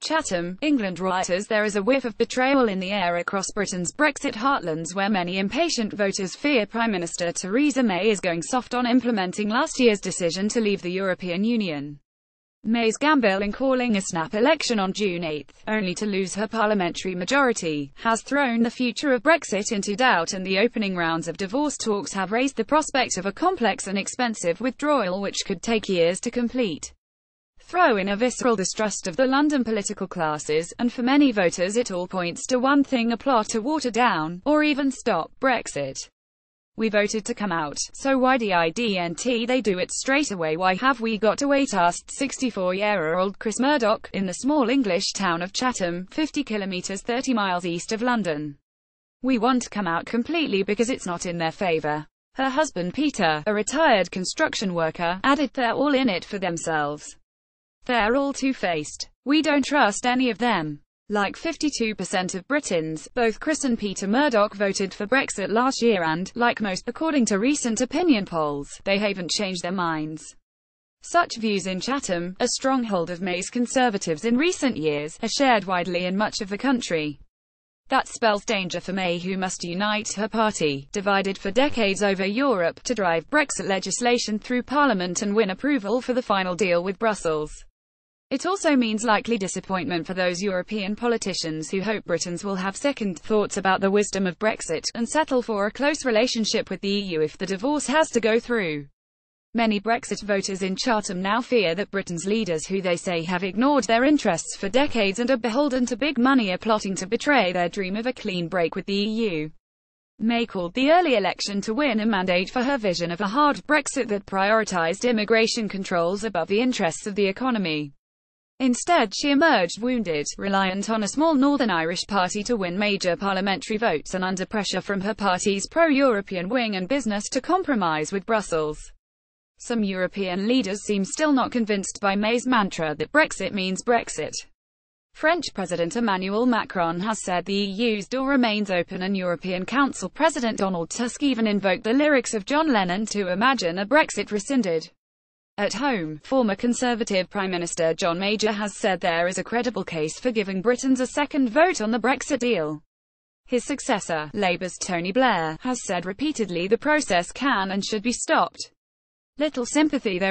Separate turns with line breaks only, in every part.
Chatham, England writers, there is a whiff of betrayal in the air across Britain's Brexit heartlands, where many impatient voters fear Prime Minister Theresa May is going soft on implementing last year's decision to leave the European Union. May's gamble in calling a snap election on June 8, only to lose her parliamentary majority, has thrown the future of Brexit into doubt, and the opening rounds of divorce talks have raised the prospect of a complex and expensive withdrawal which could take years to complete. Throw in a visceral distrust of the London political classes, and for many voters it all points to one thing: a plot to water down, or even stop, Brexit. We voted to come out, so why didn't they do it straight away? Why have we got to wait? Asked 64-year-old Chris Murdoch, in the small English town of Chatham, 50 kilometres 30 miles east of London. We want to come out completely because it's not in their favour. Her husband Peter, a retired construction worker, added they're all in it for themselves. They're all two-faced. We don't trust any of them. Like 52% of Britons, both Chris and Peter Murdoch voted for Brexit last year and, like most, according to recent opinion polls, they haven't changed their minds. Such views in Chatham, a stronghold of May's Conservatives in recent years, are shared widely in much of the country. That spells danger for May, who must unite her party, divided for decades over Europe, to drive Brexit legislation through Parliament and win approval for the final deal with Brussels. It also means likely disappointment for those European politicians who hope Britons will have second thoughts about the wisdom of Brexit, and settle for a close relationship with the EU if the divorce has to go through. Many Brexit voters in Chatham now fear that Britain's leaders, who they say have ignored their interests for decades and are beholden to big money, are plotting to betray their dream of a clean break with the EU. May called the early election to win a mandate for her vision of a hard Brexit that prioritised immigration controls above the interests of the economy. Instead, she emerged wounded, reliant on a small Northern Irish party to win major parliamentary votes, and under pressure from her party's pro-European wing and business to compromise with Brussels. Some European leaders seem still not convinced by May's mantra that Brexit means Brexit. French President Emmanuel Macron has said the EU's door remains open, and European Council President Donald Tusk even invoked the lyrics of John Lennon to imagine a Brexit rescinded. At home, former Conservative Prime Minister John Major has said there is a credible case for giving Britons a second vote on the Brexit deal. His successor, Labour's Tony Blair, has said repeatedly the process can and should be stopped. There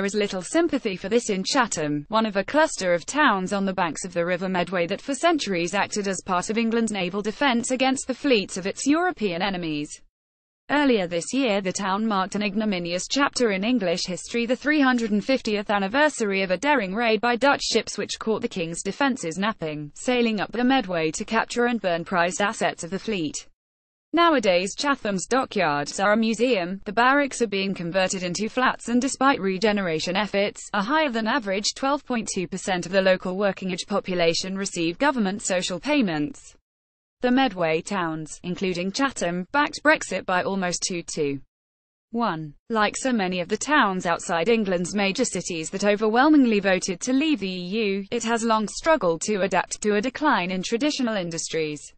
is little sympathy for this in Chatham, one of a cluster of towns on the banks of the River Medway that for centuries acted as part of England's naval defence against the fleets of its European enemies. Earlier this year, the town marked an ignominious chapter in English history, the 350th anniversary of a daring raid by Dutch ships which caught the King's defences napping, sailing up the Medway to capture and burn prized assets of the fleet. Nowadays, Chatham's dockyards are a museum, the barracks are being converted into flats, and despite regeneration efforts, a higher than average 12.2% of the local working-age population receive government social payments. The Medway towns, including Chatham, backed Brexit by almost 2-1. Like so many of the towns outside England's major cities that overwhelmingly voted to leave the EU, it has long struggled to adapt to a decline in traditional industries.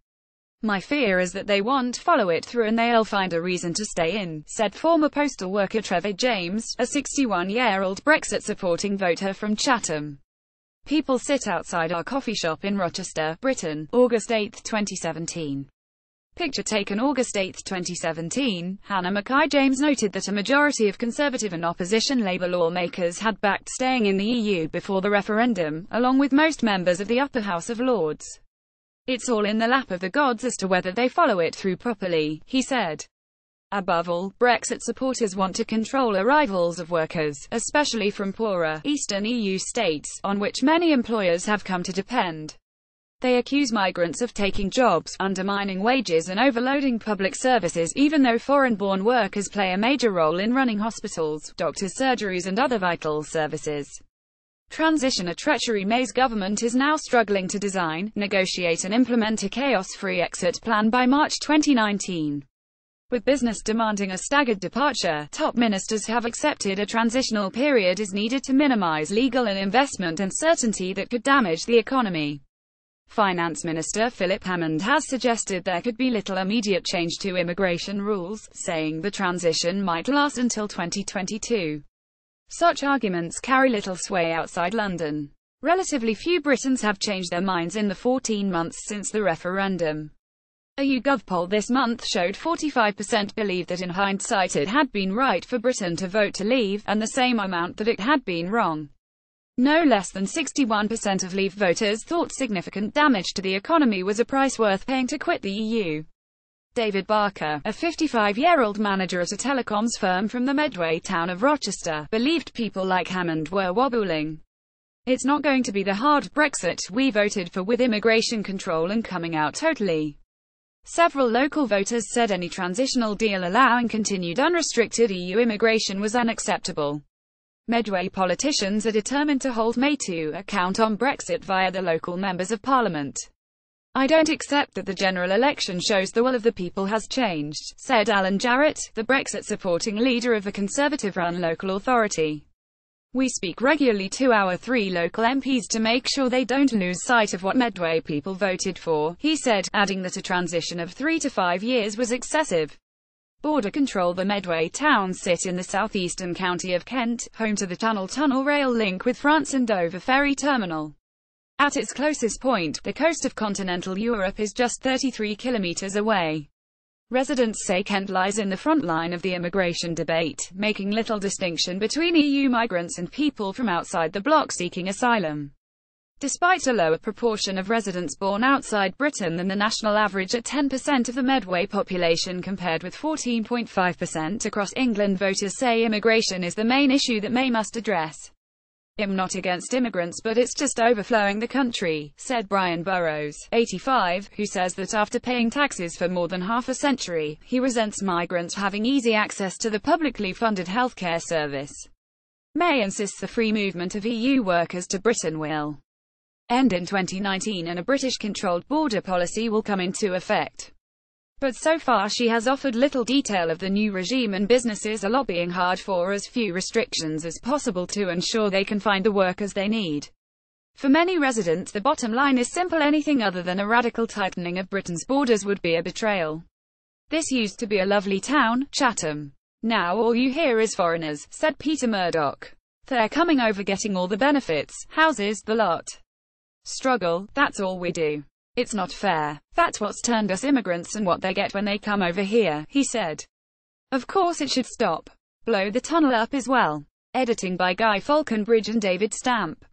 My fear is that they won't follow it through and they'll find a reason to stay in, said former postal worker Trevor James, a 61-year-old Brexit-supporting voter from Chatham. People sit outside our coffee shop in Rochester, Britain, August 8, 2017. Picture taken August 8, 2017. Hannah Mackay-James noted that a majority of Conservative and opposition Labour lawmakers had backed staying in the EU before the referendum, along with most members of the upper house of Lords. It's all in the lap of the gods as to whether they follow it through properly, he said. Above all, Brexit supporters want to control arrivals of workers, especially from poorer, eastern EU states, on which many employers have come to depend. They accuse migrants of taking jobs, undermining wages and overloading public services, even though foreign-born workers play a major role in running hospitals, doctors' surgeries and other vital services. Transition a treachery. May's government is now struggling to design, negotiate and implement a chaos-free exit plan by March 2019. With business demanding a staggered departure, top ministers have accepted a transitional period is needed to minimize legal and investment uncertainty that could damage the economy. Finance Minister Philip Hammond has suggested there could be little immediate change to immigration rules, saying the transition might last until 2022. Such arguments carry little sway outside London. Relatively few Britons have changed their minds in the 14 months since the referendum. A YouGov poll this month showed 45% believed that in hindsight it had been right for Britain to vote to leave, and the same amount that it had been wrong. No less than 61% of Leave voters thought significant damage to the economy was a price worth paying to quit the EU. David Barker, a 55-year-old manager at a telecoms firm from the Medway town of Rochester, believed people like Hammond were wobbling. "It's not going to be the hard Brexit we voted for, with immigration control and coming out totally." Several local voters said any transitional deal allowing continued unrestricted EU immigration was unacceptable. Medway politicians are determined to hold May to account on Brexit via the local members of parliament. "I don't accept that the general election shows the will of the people has changed," said Alan Jarrett, the Brexit-supporting leader of the Conservative-run local authority. "We speak regularly to our 3 local MPs to make sure they don't lose sight of what Medway people voted for," he said, adding that a transition of 3 to 5 years was excessive. Border control. The Medway towns sit in the southeastern county of Kent, home to the Channel Tunnel rail link with France and Dover ferry terminal. At its closest point, the coast of continental Europe is just 33 kilometers away. Residents say Kent lies in the front line of the immigration debate, making little distinction between EU migrants and people from outside the bloc seeking asylum. Despite a lower proportion of residents born outside Britain than the national average at 10% of the Medway population compared with 14.5% across England, voters say immigration is the main issue that May must address. "I'm not against immigrants, but it's just overflowing the country," said Brian Burrows, 85, who says that after paying taxes for more than half a century, he resents migrants having easy access to the publicly funded healthcare service. May insists the free movement of EU workers to Britain will end in 2019 and a British-controlled border policy will come into effect. But so far she has offered little detail of the new regime, and businesses are lobbying hard for as few restrictions as possible to ensure they can find the workers they need. For many residents, the bottom line is simple: anything other than a radical tightening of Britain's borders would be a betrayal. "This used to be a lovely town, Chatham. Now all you hear is foreigners," said Peter Murdoch. "They're coming over, getting all the benefits, houses, the lot. Struggle, that's all we do. It's not fair. That's what's turned us immigrants and what they get when they come over here," he said. "Of course it should stop. Blow the tunnel up as well." Editing by Guy Falconbridge and David Stamp.